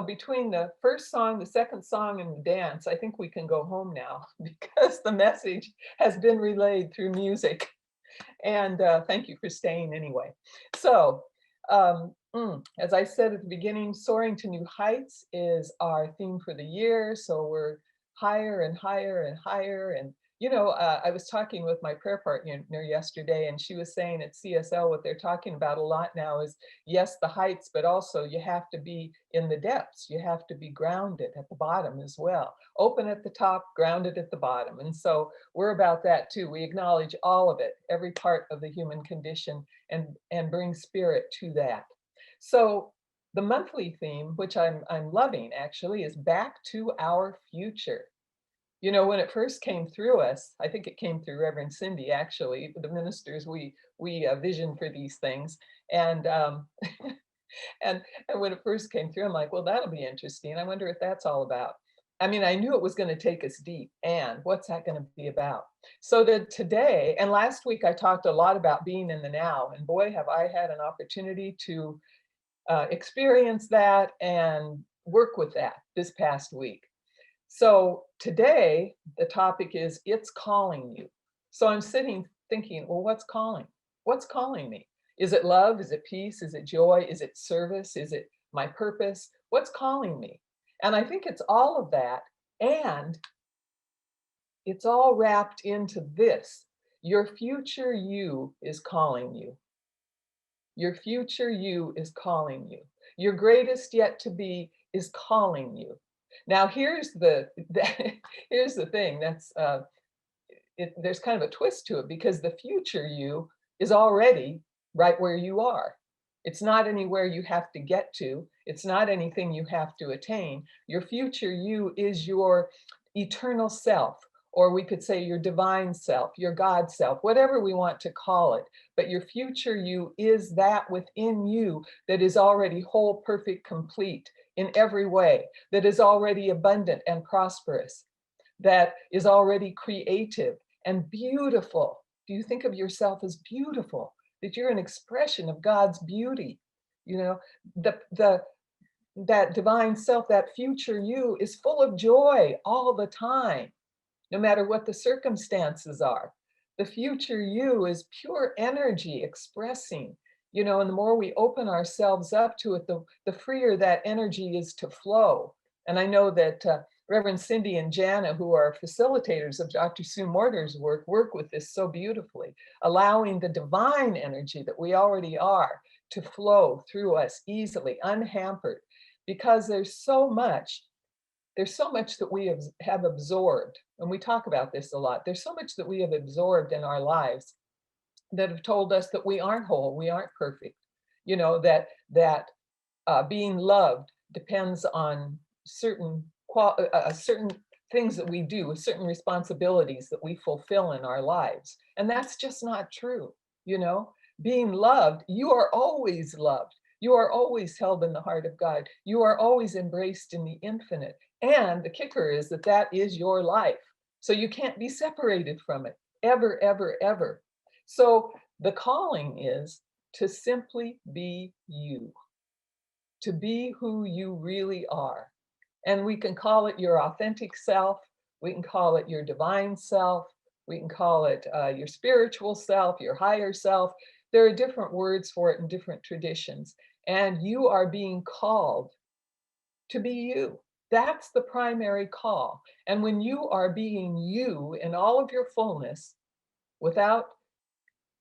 between the first song, the second song, and the dance, I think we can go home now because the message has been relayed through music. And thank you for staying anyway. So, as I said at the beginning, Soaring to New Heights is our theme for the year. So we're higher and higher and higher. And, I was talking with my prayer partner yesterday, and she was saying at CSL what they're talking about a lot now is, yes, the heights, but also you have to be in the depths. You have to be grounded at the bottom as well. Open at the top, grounded at the bottom. And so we're about that too. We acknowledge all of it, every part of the human condition, and bring spirit to that. So the monthly theme, which I'm loving actually, is back to our future. When it first came through us, I think it came through Reverend Cindy, actually, the ministers, we vision for these things. And and when it first came through, I'm like, well, that'll be interesting. I wonder what that's all about. I mean, I knew it was going to take us deep, and what's that going to be about? So that today, and last week, I talked a lot about being in the now, and boy, have I had an opportunity to experience that and work with that this past week. So today, the topic is it's calling you. So I'm sitting thinking, well, what's calling? What's calling me? Is it love? Is it peace? Is it joy? Is it service? Is it my purpose? What's calling me? And I think it's all of that. And it's all wrapped into this. Your future you is calling you. Your future you is calling you. Your greatest yet to be is calling you. Now here's here's the thing that's there's kind of a twist to it because the future you is already right where you are. It's not anywhere you have to get to. It's not anything you have to attain. Your future you is your eternal self, or we could say your divine self, your God self, whatever we want to call it. But your future you is that within you that is already whole, perfect, complete in every way, that is already abundant and prosperous, that is already creative and beautiful. Do you think of yourself as beautiful? That you're an expression of God's beauty? You know, the that divine self, that future you is full of joy all the time, no matter what the circumstances are. The future you is pure energy expressing, and the more we open ourselves up to it, the freer that energy is to flow. And I know that Reverend Cindy and Jana, who are facilitators of Dr. Sue Morter's work with this so beautifully, allowing the divine energy that we already are to flow through us easily, unhampered, because there's so much that we have absorbed, and we talk about this a lot. There's so much that we have absorbed in our lives that have told us that we aren't whole, we aren't perfect. That being loved depends on certain things that we do, certain responsibilities that we fulfill in our lives, and that's just not true. Being loved, you are always loved. You are always held in the heart of God. You are always embraced in the infinite. And the kicker is that that is your life. So you can't be separated from it ever, ever, ever. So the calling is to simply be you, to be who you really are. And we can call it your authentic self. We can call it your divine self. We can call it your spiritual self, your higher self. There are different words for it in different traditions. And you are being called to be you. That's the primary call. And when you are being you in all of your fullness, without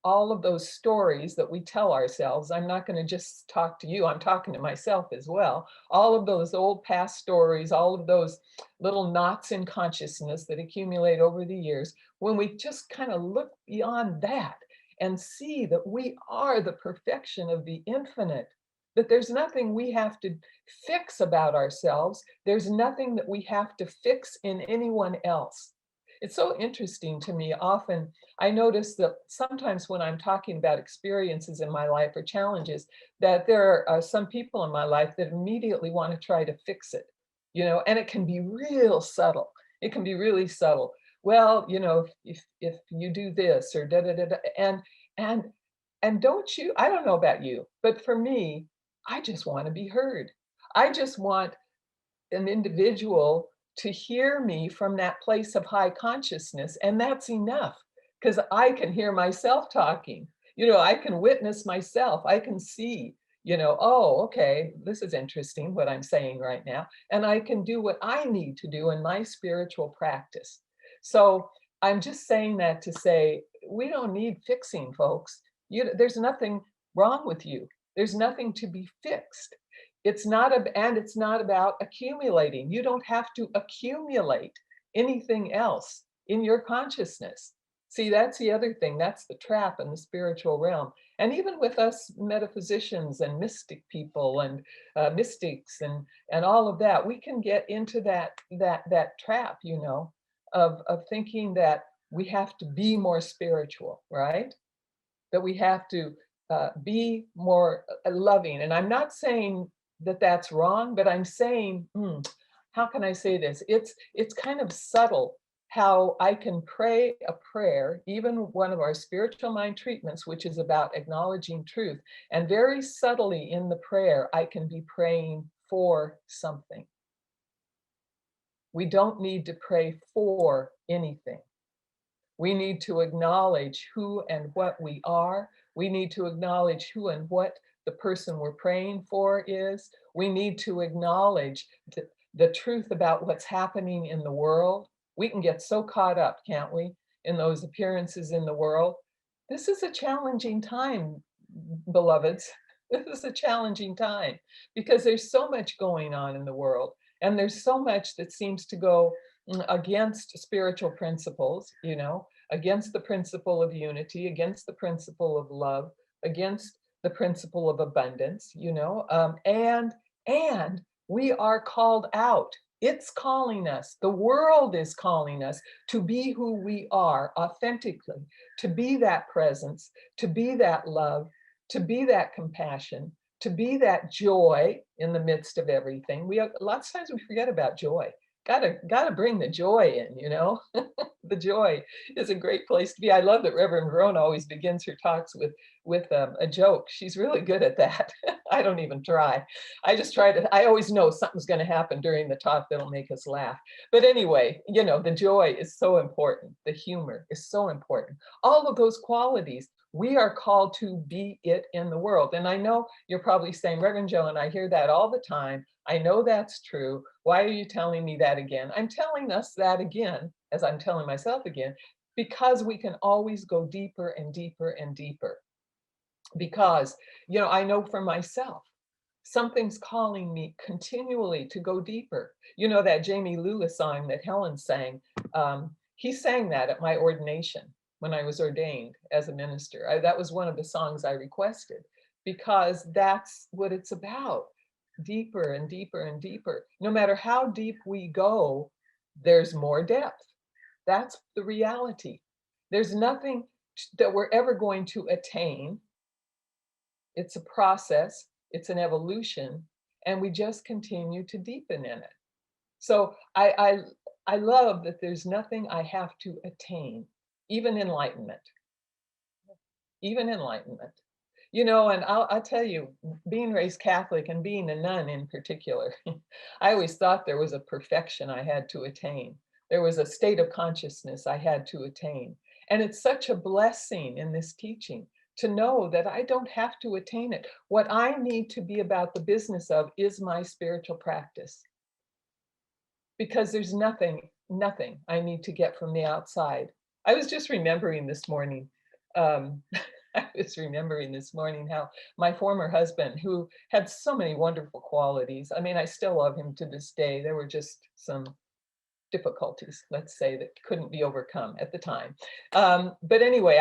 all of those stories that we tell ourselves, I'm not going to just talk to you, I'm talking to myself as well. All of those old past stories, all of those little knots in consciousness that accumulate over the years, when we just kind of look beyond that and see that we are the perfection of the infinite, that there's nothing we have to fix about ourselves, there's nothing that we have to fix in anyone else. It's so interesting to me. Often I notice that sometimes when I'm talking about experiences in my life or challenges, that there are some people in my life that immediately want to try to fix it, and it can be real subtle. It can be really subtle. Well, if you do this or da da da da, and don't you? I don't know about you, but for me, I just want to be heard. I just want an individual to hear me from that place of high consciousness, and that's enough because I can hear myself talking. I can witness myself. I can see, oh, okay, this is interesting what I'm saying right now, and I can do what I need to do in my spiritual practice. So I'm just saying that to say we don't need fixing, folks. There's nothing wrong with you. There's nothing to be fixed. It's not about accumulating. You don't have to accumulate anything else in your consciousness. See, that's the other thing. That's the trap in the spiritual realm. And even with us metaphysicians and mystic people and mystics and all of that, we can get into that trap, of thinking that we have to be more spiritual, right? That we have to be more loving. And I'm not saying that that's wrong, but I'm saying, how can I say this? It's kind of subtle how I can pray a prayer, even one of our spiritual mind treatments, which is about acknowledging truth. And very subtly in the prayer, I can be praying for something. We don't need to pray for anything. We need to acknowledge who and what we are. We need to acknowledge who and what the person we're praying for is. We need to acknowledge the truth about what's happening in the world. We can get so caught up, can't we, in those appearances in the world. This is a challenging time, beloveds. This is a challenging time because there's so much going on in the world, and there's so much that seems to go against spiritual principles, against the principle of unity, against the principle of love, against the principle of abundance, and we are called out. It's calling us. The world is calling us to be who we are authentically, to be that presence, to be that love, to be that compassion, to be that joy in the midst of everything. Lots of times we forget about joy. Gotta bring the joy in, The joy is a great place to be. I love that Reverend Verona always begins her talks with a joke. She's really good at that. I don't even try. I just try to. I always know something's going to happen during the talk that'll make us laugh. But anyway, the joy is so important. The humor is so important. All of those qualities. We are called to be it in the world. And I know you're probably saying, Reverend Joan, I hear that all the time. I know that's true. Why are you telling me that again? I'm telling us that again, as I'm telling myself again, because we can always go deeper and deeper and deeper. Because, I know for myself, something's calling me continually to go deeper. That Jamie Lewis song that Helen sang, he sang that at my ordination when I was ordained as a minister. That was one of the songs I requested because that's what it's about. Deeper and deeper and deeper. No matter how deep we go, there's more depth. That's the reality. There's nothing that we're ever going to attain. It's a process, it's an evolution, and we just continue to deepen in it. So I love that there's nothing I have to attain, even enlightenment. Even enlightenment. And I'll tell you, being raised Catholic and being a nun in particular, I always thought there was a perfection I had to attain. There was a state of consciousness I had to attain. And it's such a blessing in this teaching to know that I don't have to attain it. What I need to be about the business of is my spiritual practice. Because there's nothing I need to get from the outside. I was just remembering this morning, I was remembering this morning how my former husband, who had so many wonderful qualities, I mean, I still love him to this day. There were just some difficulties, let's say, that couldn't be overcome at the time. But anyway,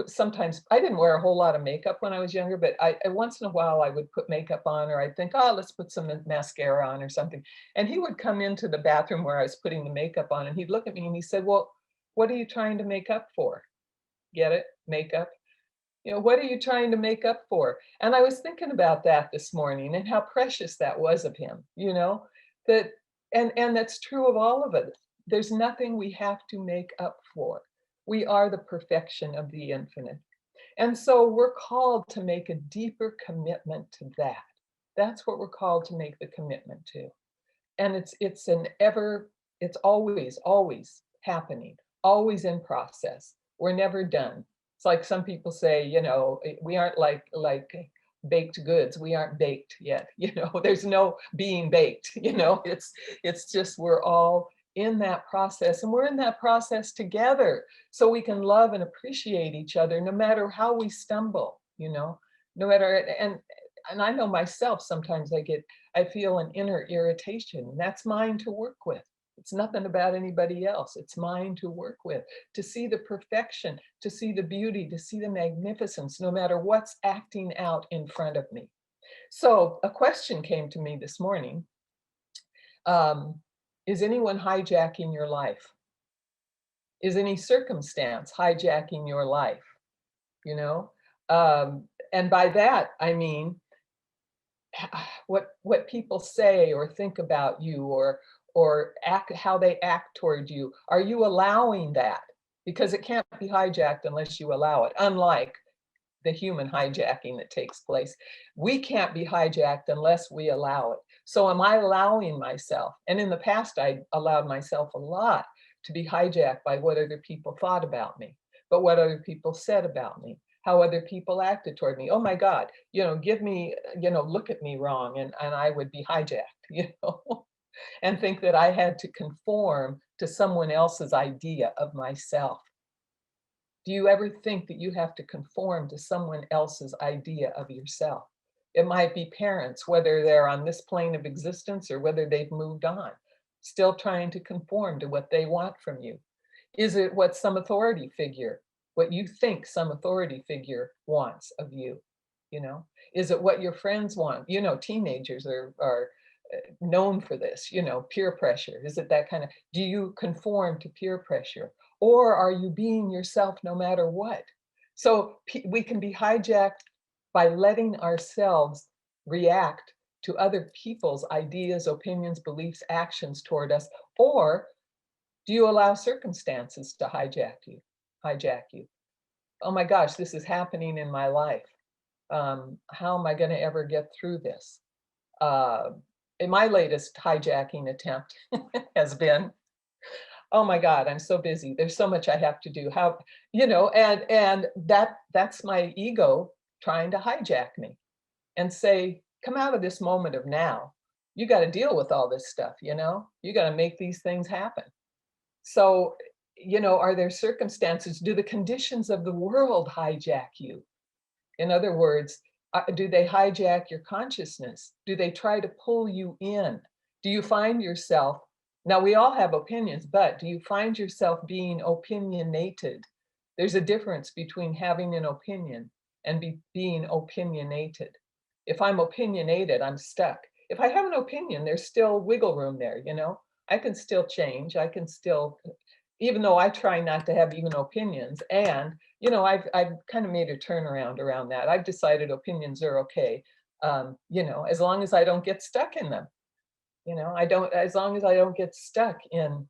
sometimes, I didn't wear a whole lot of makeup when I was younger, but once in a while I would put makeup on, or I'd think, oh, let's put some mascara on or something. And he would come into the bathroom where I was putting the makeup on, and he'd look at me and he said, well, what are you trying to make up for? Get it? Makeup. What are you trying to make up for? And I was thinking about that this morning and how precious that was of him, that, and that's true of all of us. There's nothing we have to make up for. We are the perfection of the infinite. And so we're called to make a deeper commitment to that. That's what we're called to make the commitment to. And it's always happening, always in process. We're never done. It's like some people say, we aren't like baked goods. We aren't baked yet. There's no being baked. It's just we're all in that process, and we're in that process together, so we can love and appreciate each other no matter how we stumble. No matter. And I know myself, sometimes I feel an inner irritation, and that's mine to work with. It's nothing about anybody else. It's mine to work with, to see the perfection, to see the beauty, to see the magnificence, no matter what's acting out in front of me. So a question came to me this morning. Is anyone hijacking your life? Is any circumstance hijacking your life? You know? And by that, I mean, what people say or think about you, or act, how they act toward you. Are you allowing that? Because it can't be hijacked unless you allow it, unlike the human hijacking that takes place. We can't be hijacked unless we allow it. So am I allowing myself? And in the past, I allowed myself a lot to be hijacked by what other people thought about me, but what other people said about me, how other people acted toward me. Oh my God, give me, look at me wrong, and I would be hijacked, and think that I had to conform to someone else's idea of myself. Do you ever think that you have to conform to someone else's idea of yourself? It might be parents, whether they're on this plane of existence or whether they've moved on, still trying to conform to what they want from you. Is it what some authority figure, what you think some authority figure wants of you? Is it what your friends want? Teenagers are known for this, peer pressure. Is it that kind of, do you conform to peer pressure? Or are you being yourself no matter what? So we can be hijacked by letting ourselves react to other people's ideas, opinions, beliefs, actions toward us. Or do you allow circumstances to hijack you? Oh my gosh, this is happening in my life. How am I going to ever get through this? In my latest hijacking attempt has been, oh my God, I'm so busy. There's so much I have to do. How, and that's my ego trying to hijack me and say, come out of this moment of now. You got to deal with all this stuff, you got to make these things happen. So, are there circumstances? Do the conditions of the world hijack you? In other words, do they hijack your consciousness? Do they try to pull you in? Do you find yourself, now we all have opinions, but do you find yourself being opinionated? There's a difference between having an opinion and being opinionated. If I'm opinionated, I'm stuck. If I have an opinion, there's still wiggle room there, I can still change. I can still, even though I try not to have even opinions. And I've kind of made a turnaround around that. I've decided opinions are okay, as long as I don't get stuck in them. As long as I don't get stuck in,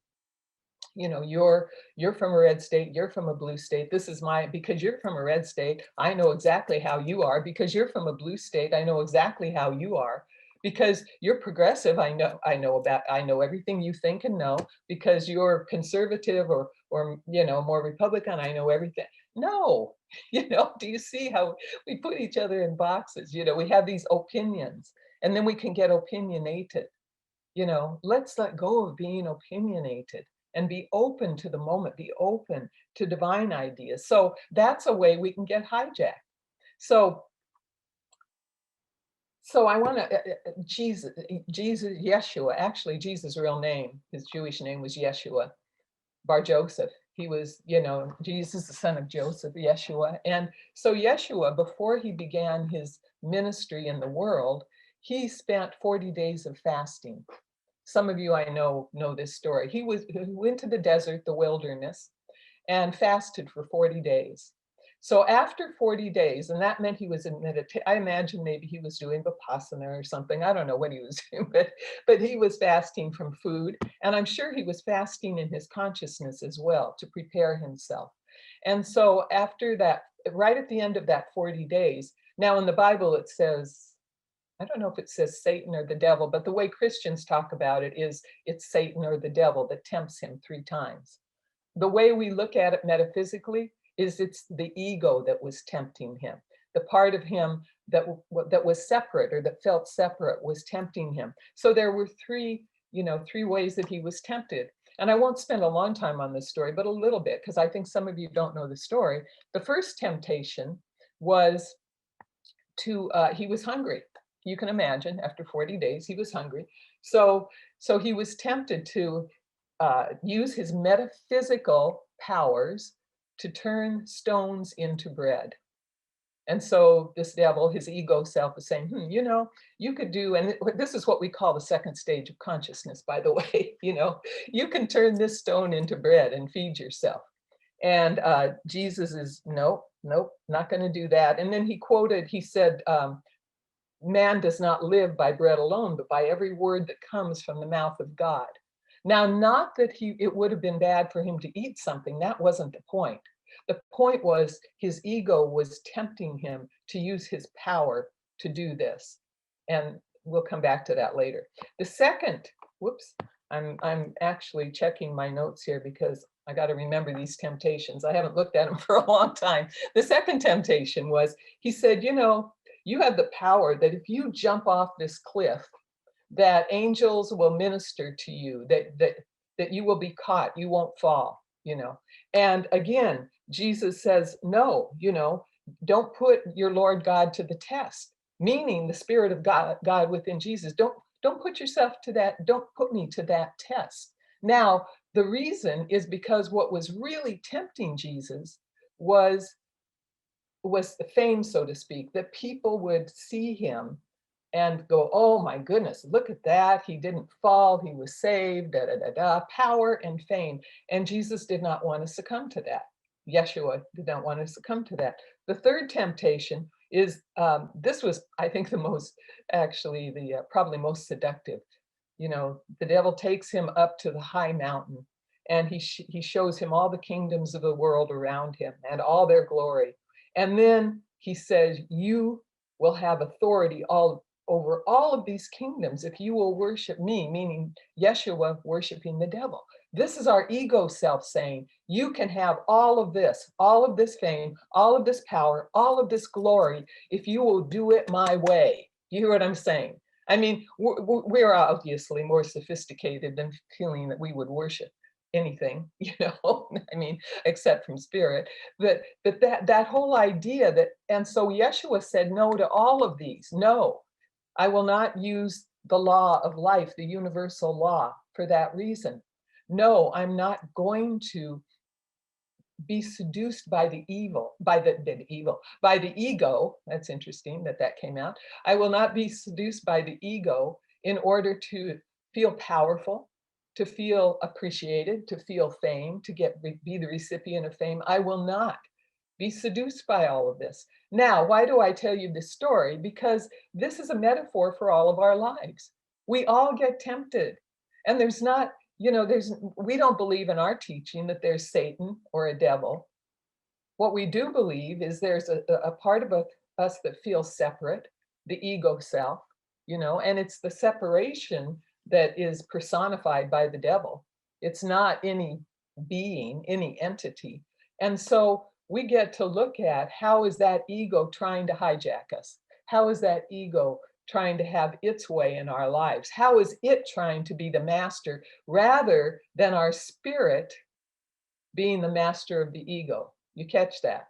you're from a red state, you're from a blue state. This is because you're from a red state, I know exactly how you are. Because you're from a blue state, I know exactly how you are. Because you're progressive, I know everything you think and know. Because you're conservative or more Republican, I know everything. No, do you see how we put each other in boxes? We have these opinions, and then we can get opinionated. Let's let go of being opinionated and be open to the moment, be open to divine ideas. So that's a way we can get hijacked. So I want to, Jesus, Yeshua, actually Jesus' real name, his Jewish name was Yeshua Bar Joseph. He was, Jesus, the son of Joseph, Yeshua. And so Yeshua, before he began his ministry in the world, he spent 40 days of fasting. Some of you I know this story. He went to the desert, the wilderness, and fasted for 40 days. So after 40 days, and that meant he was in meditation. I imagine maybe he was doing Vipassana or something. I don't know what he was doing, but he was fasting from food. And I'm sure he was fasting in his consciousness as well to prepare himself. And so after that, right at the end of that 40 days, now in the Bible it says I don't know if it says Satan or the devil, but the way Christians talk about it is it's Satan or the devil that tempts him 3 times. The way we look at it metaphysically is it's the ego that was tempting him. The part of him that was separate or that felt separate was tempting him. So there were 3 ways that he was tempted. And I won't spend a long time on this story, but a little bit, because I think some of you don't know the story. The first temptation was he was hungry. You can imagine after 40 days, he was hungry. So he was tempted to use his metaphysical powers to turn stones into bread. And so this devil, his ego self, is saying, you could do, and this is what we call the second stage of consciousness, by the way, you can turn this stone into bread and feed yourself. And Jesus is, nope, not going to do that. And then he said, man does not live by bread alone, but by every word that comes from the mouth of God. Now, not that it would have been bad for him to eat something. That wasn't the point. The point was his ego was tempting him to use his power to do this. And we'll come back to that later. The second, I'm actually checking my notes here because I got to remember these temptations. I haven't looked at them for a long time. The second temptation was, he said, you have the power that if you jump off this cliff, that angels will minister to you, that you will be caught, you won't fall, And again, Jesus says, no, don't put your Lord God to the test, meaning the Spirit of God within Jesus. Don't put yourself to that, don't put me to that test. Now, the reason is because what was really tempting Jesus was the fame, so to speak, that people would see him and go, oh my goodness, look at that. He didn't fall, he was saved, power and fame. And Jesus did not want to succumb to that. Yeshua did not want to succumb to that. The third temptation is, this was, I think, probably most seductive. The devil takes him up to the high mountain and he shows him all the kingdoms of the world around him and all their glory. And then he says, you will have authority over all of these kingdoms if you will worship me, meaning Yeshua worshiping the devil. This is our ego self saying, you can have all of this fame, all of this power, all of this glory, if you will do it my way. You hear what I'm saying? I mean, we're obviously more sophisticated than feeling that we would worship anything, I mean, except from spirit. But that whole idea and so Yeshua said no to all of these. No, I will not use the law of life, the universal law, for that reason. No, I'm not going to be seduced by the ego. That's interesting that came out. I will not be seduced by the ego in order to feel powerful, to feel appreciated, to feel fame, to be the recipient of fame. I will not be seduced by all of this. Now, why do I tell you this story? Because this is a metaphor for all of our lives. We all get tempted, and there's not, we don't believe in our teaching that there's Satan or a devil. What we do believe is there's a part of us that feels separate, the ego self, and it's the separation that is personified by the devil. It's not any being, any entity. And so we get to look at how is that ego trying to hijack us? How is that ego trying to have its way in our lives? How is it trying to be the master rather than our spirit being the master of the ego? You catch that?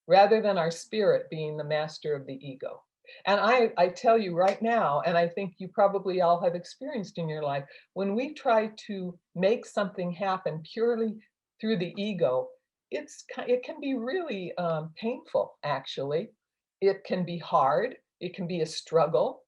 Rather than our spirit being the master of the ego. And I tell you right now, and I think you probably all have experienced in your life, when we try to make something happen purely through the ego, it can be really painful, actually. It can be hard. It can be a struggle,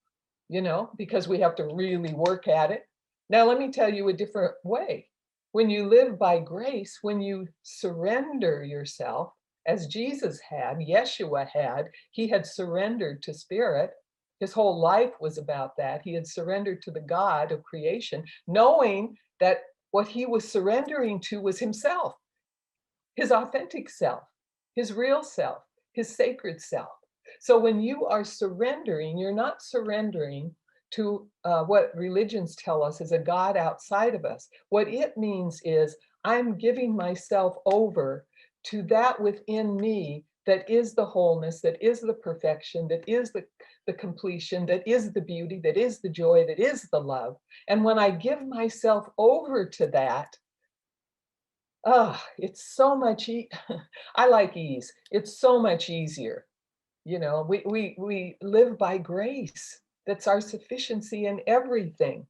because we have to really work at it. Now, let me tell you a different way. When you live by grace, when you surrender yourself, as Jesus had, Yeshua had, he had surrendered to spirit. His whole life was about that. He had surrendered to the God of creation, knowing that what he was surrendering to was himself, his authentic self, his real self, his sacred self. So when you are surrendering, you're not surrendering to what religions tell us is a God outside of us. What it means is I'm giving myself over to that within me that is the wholeness, that is the perfection, that is the completion, that is the beauty, that is the joy, that is the love. And when I give myself over to that, it's so much, I like ease. It's so much easier. You know, we live by grace. That's our sufficiency in everything.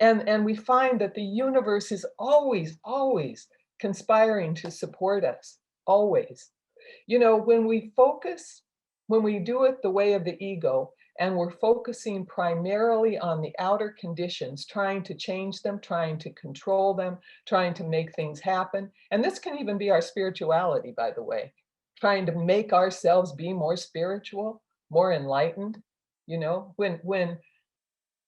And we find that the universe is always, always conspiring to support us. Always. You know, when we focus, when we do it the way of the ego, and we're focusing primarily on the outer conditions, trying to change them, trying to control them, trying to make things happen. And this can even be our spirituality, by the way, trying to make ourselves be more spiritual, more enlightened. You know, when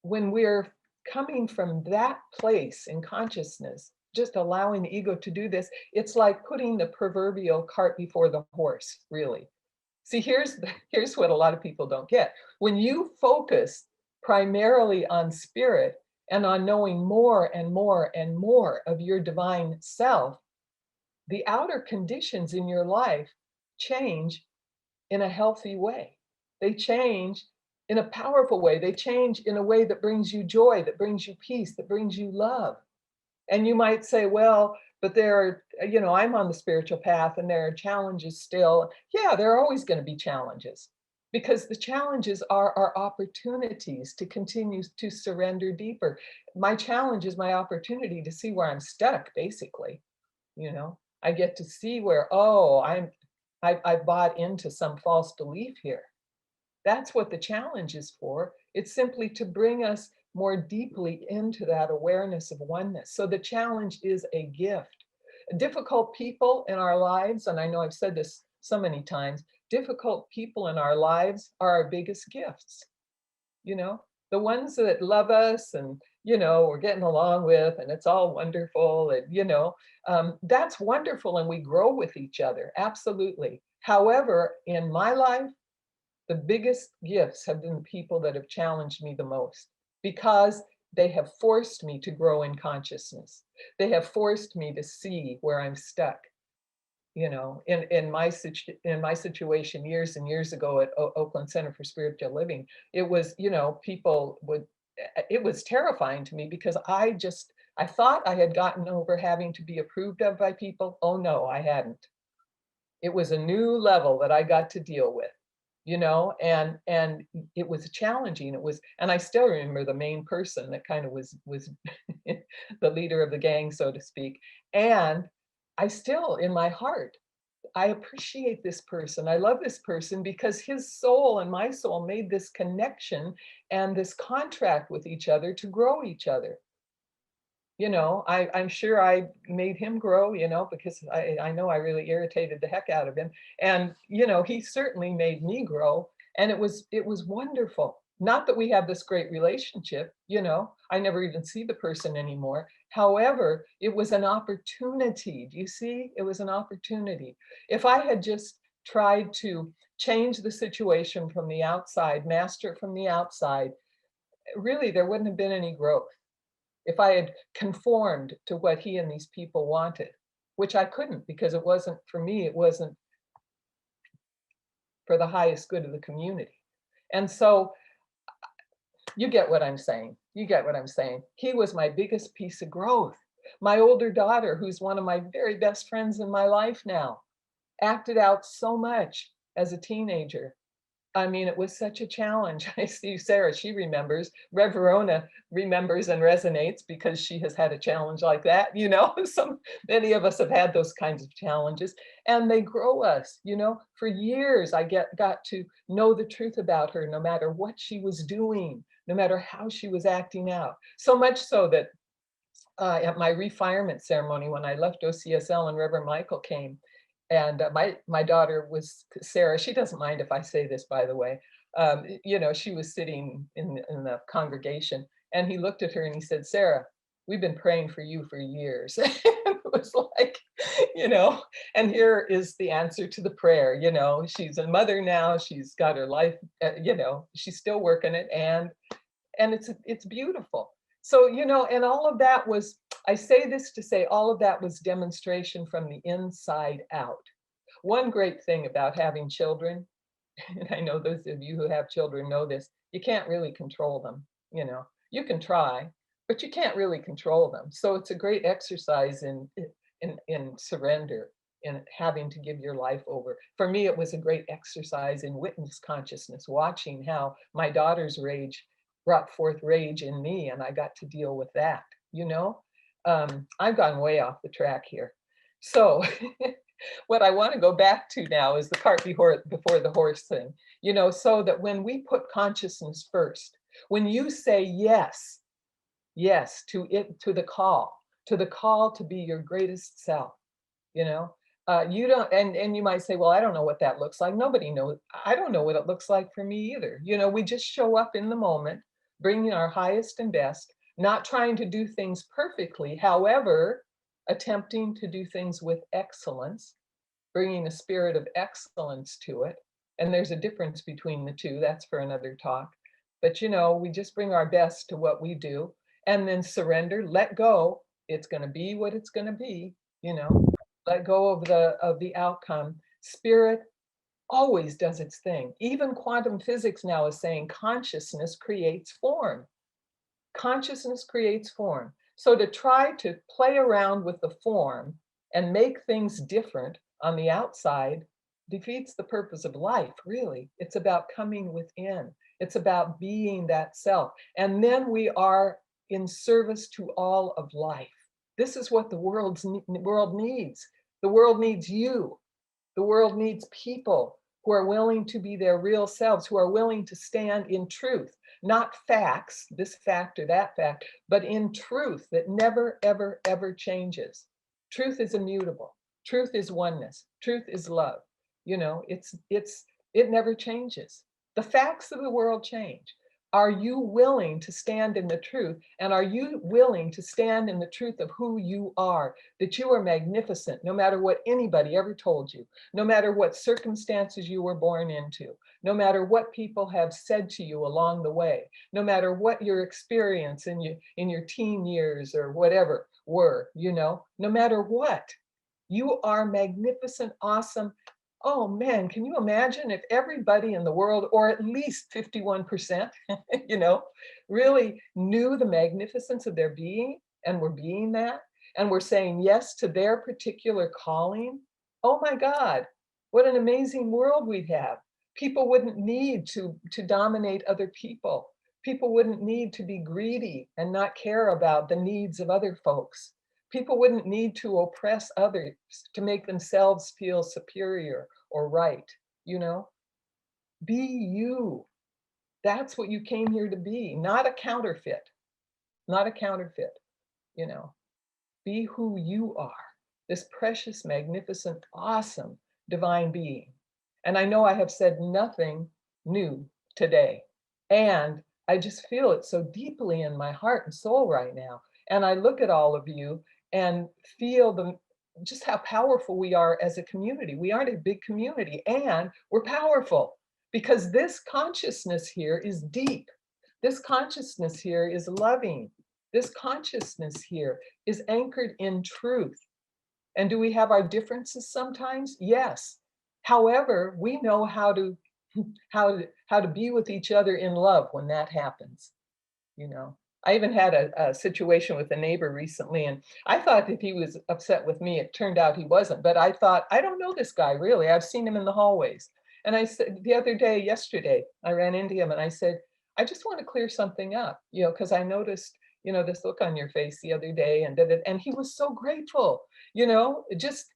we're coming from that place in consciousness, just allowing the ego to do this, it's like putting the proverbial cart before the horse, really. See, here's what a lot of people don't get. When you focus primarily on spirit and on knowing more and more and more of your divine self, the outer conditions in your life change in a healthy way. They change in a powerful way. They change in a way that brings you joy, that brings you peace, that brings you love. And you might say, well, but there are, you know, I'm on the spiritual path and there are challenges still. Yeah, there are always going to be challenges because the challenges are our opportunities to continue to surrender deeper. My challenge is my opportunity to see where I'm stuck, basically. You know, I get to see where, oh, I bought into some false belief here. That's what the challenge is for. It's simply to bring us more deeply into that awareness of oneness. So the challenge is a gift. Difficult people in our lives, and I know I've said this so many times, difficult people in our lives are our biggest gifts. You know, the ones that love us and, you know, we're getting along with and it's all wonderful and, you know, that's wonderful and we grow with each other. Absolutely. However, in my life, the biggest gifts have been the people that have challenged me the most because they have forced me to grow in consciousness. They have forced me to see where I'm stuck. You know, in my situation years and years ago at Oakland Center for Spiritual Living, it was, you know, people would, it was terrifying to me because I thought I had gotten over having to be approved of by people. Oh no, I hadn't. It was a new level that I got to deal with, you know, and it was challenging. It was, and I still remember the main person that kind of was the leader of the gang, so to speak. And I still, in my heart, I appreciate this person. I love this person because his soul and my soul made this connection and this contract with each other to grow each other. You know, I'm sure I made him grow, you know, because I know I really irritated the heck out of him. And, you know, he certainly made me grow. And it was wonderful. Not that we have this great relationship, you know, I never even see the person anymore. However, it was an opportunity. Do you see? It was an opportunity. If I had just tried to change the situation from the outside, master it from the outside, really, there wouldn't have been any growth. If I had conformed to what he and these people wanted, which I couldn't because it wasn't for me, it wasn't for the highest good of the community. And so you get what I'm saying. You get what I'm saying. He was my biggest piece of growth. My older daughter, who's one of my very best friends in my life now, acted out so much as a teenager. I mean, it was such a challenge. I see Sarah, she remembers. Rev Verona remembers and resonates because she has had a challenge like that. You know, many of us have had those kinds of challenges and they grow us, you know. For years, I got to know the truth about her, no matter what she was doing, no matter how she was acting out. So much so that at my refirement ceremony, when I left OCSL and Reverend Michael came, and my daughter was Sarah. She doesn't mind if I say this, by the way. You know, she was sitting in the congregation, and he looked at her and he said, "Sarah, we've been praying for you for years." It was like, you know, and here is the answer to the prayer. You know, she's a mother now. She's got her life, you know, she's still working it, and it's beautiful. So, you know, and all of that was, I say this to say all of that was demonstration from the inside out. One great thing about having children, and I know those of you who have children know this, you can't really control them. You know, you can try, but you can't really control them. So it's a great exercise in surrender, in having to give your life over. For me, it was a great exercise in witness consciousness, watching how my daughter's rage brought forth rage in me, and I got to deal with that. You know, I've gone way off the track here. So what I want to go back to now is the cart before the horse thing, you know, so that when we put consciousness first, when you say yes, yes to it, to the call to be your greatest self, you know, you don't, and you might say, well, I don't know what that looks like. Nobody knows. I don't know what it looks like for me either. You know, we just show up in the moment, bringing our highest and best, not trying to do things perfectly, however, attempting to do things with excellence, bringing a spirit of excellence to it. And there's a difference between the two. That's for another talk. But you know, we just bring our best to what we do, and then surrender, let go. It's going to be what it's going to be, you know. Let go of the outcome. Spirit always does its thing. Even quantum physics now is saying consciousness creates form. Consciousness creates form. So to try to play around with the form and make things different on the outside defeats the purpose of life, really. It's about coming within. It's about being that self. And then we are in service to all of life. This is what the world needs. The world needs you. The world needs people who are willing to be their real selves, who are willing to stand in truth, not facts, this fact or that fact, but in truth that never, ever, ever changes. Truth is immutable. Truth is oneness. Truth is love. You know, it never changes. The facts of the world change. Are you willing to stand in the truth? And are you willing to stand in the truth of who you are? That you are magnificent, no matter what anybody ever told you, no matter what circumstances you were born into, no matter what people have said to you along the way, no matter what your experience in your teen years or whatever were, you know, no matter what, you are magnificent, awesome. Oh man, can you imagine if everybody in the world, or at least 51%, you know, really knew the magnificence of their being and were being that, and were saying yes to their particular calling? Oh my God, what an amazing world we'd have. People wouldn't need to dominate other people. People wouldn't need to be greedy and not care about the needs of other folks. People wouldn't need to oppress others to make themselves feel superior or right, you know? Be you. That's what you came here to be, not a counterfeit, not a counterfeit, you know? Be who you are, this precious, magnificent, awesome divine being. And I know I have said nothing new today. And I just feel it so deeply in my heart and soul right now. And I look at all of you and feel just how powerful we are as a community. We aren't a big community, and we're powerful because this consciousness here is deep. This consciousness here is loving. This consciousness here is anchored in truth. And do we have our differences sometimes? Yes. However, we know how to be with each other in love when that happens, you know. I even had a situation with a neighbor recently, and I thought that he was upset with me. It turned out he wasn't, but I thought, I don't know this guy really. I've seen him in the hallways. And I said, yesterday, I ran into him and I said, I just want to clear something up, you know, because I noticed, you know, this look on your face the other day, and he was so grateful, you know, just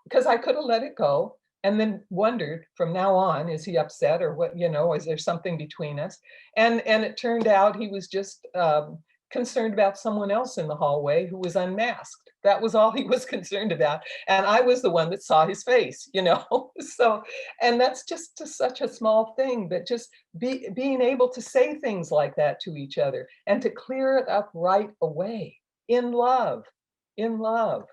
because I could have let it go and then wondered from now on, is he upset or what, you know, is there something between us? And it turned out he was just concerned about someone else in the hallway who was unmasked. That was all he was concerned about. And I was the one that saw his face, you know? So, and that's just such a small thing, but just being able to say things like that to each other and to clear it up right away in love, in love.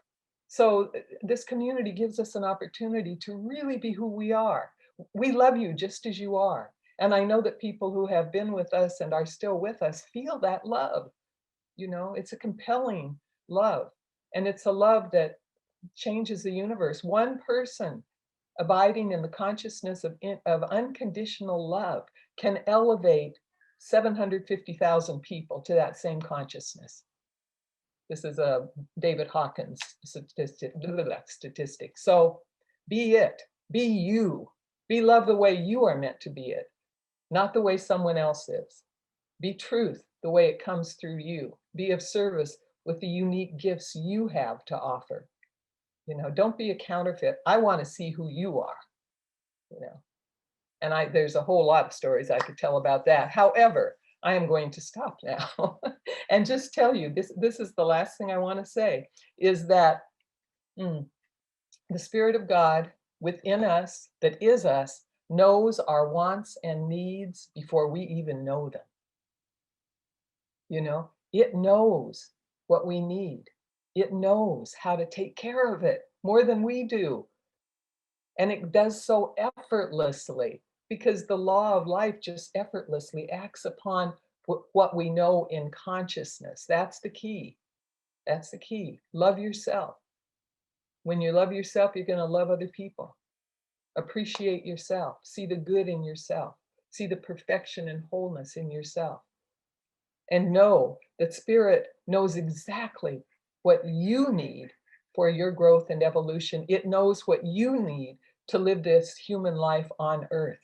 So this community gives us an opportunity to really be who we are. We love you just as you are. And I know that people who have been with us and are still with us feel that love. You know, it's a compelling love. And it's a love that changes the universe. One person abiding in the consciousness of unconditional love can elevate 750,000 people to that same consciousness. This is a David Hawkins statistic. So be it, be you, be love the way you are meant to be it, not the way someone else is. Be truth the way it comes through you. Be of service with the unique gifts you have to offer. You know, don't be a counterfeit. I want to see who you are, you know. And there's a whole lot of stories I could tell about that. However, I am going to stop now and just tell you this is the last thing I want to say is that the Spirit of God within us, that is us, knows our wants and needs before we even know them. You know, it knows what we need. It knows how to take care of it more than we do. And it does so effortlessly because the law of life just effortlessly acts upon what we know in consciousness. That's the key. That's the key. Love yourself. When you love yourself, you're going to love other people. Appreciate yourself. See the good in yourself. See the perfection and wholeness in yourself. And know that Spirit knows exactly what you need for your growth and evolution. It knows what you need to live this human life on earth.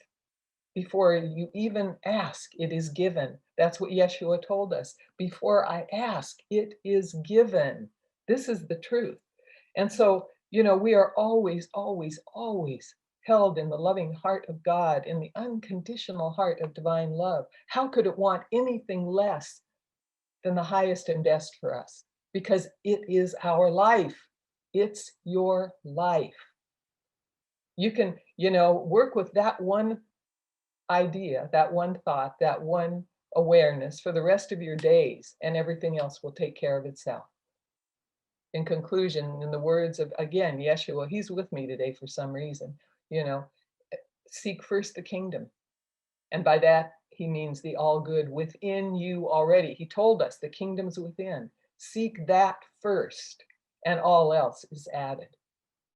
Before you even ask, it is given. That's what Yeshua told us. Before I ask, it is given. This is the truth. And so, you know, we are always, always, always held in the loving heart of God, in the unconditional heart of divine love. How could it want anything less than the highest and best for us? Because it is our life. It's your life. You can, you know, work with that one idea, that one thought, that one awareness for the rest of your days, and everything else will take care of itself. In conclusion, in the words of, again, Yeshua, he's with me today for some reason, you know, seek first the kingdom. And by that, he means the all good within you already. He told us the kingdom's within. Seek that first, and all else is added.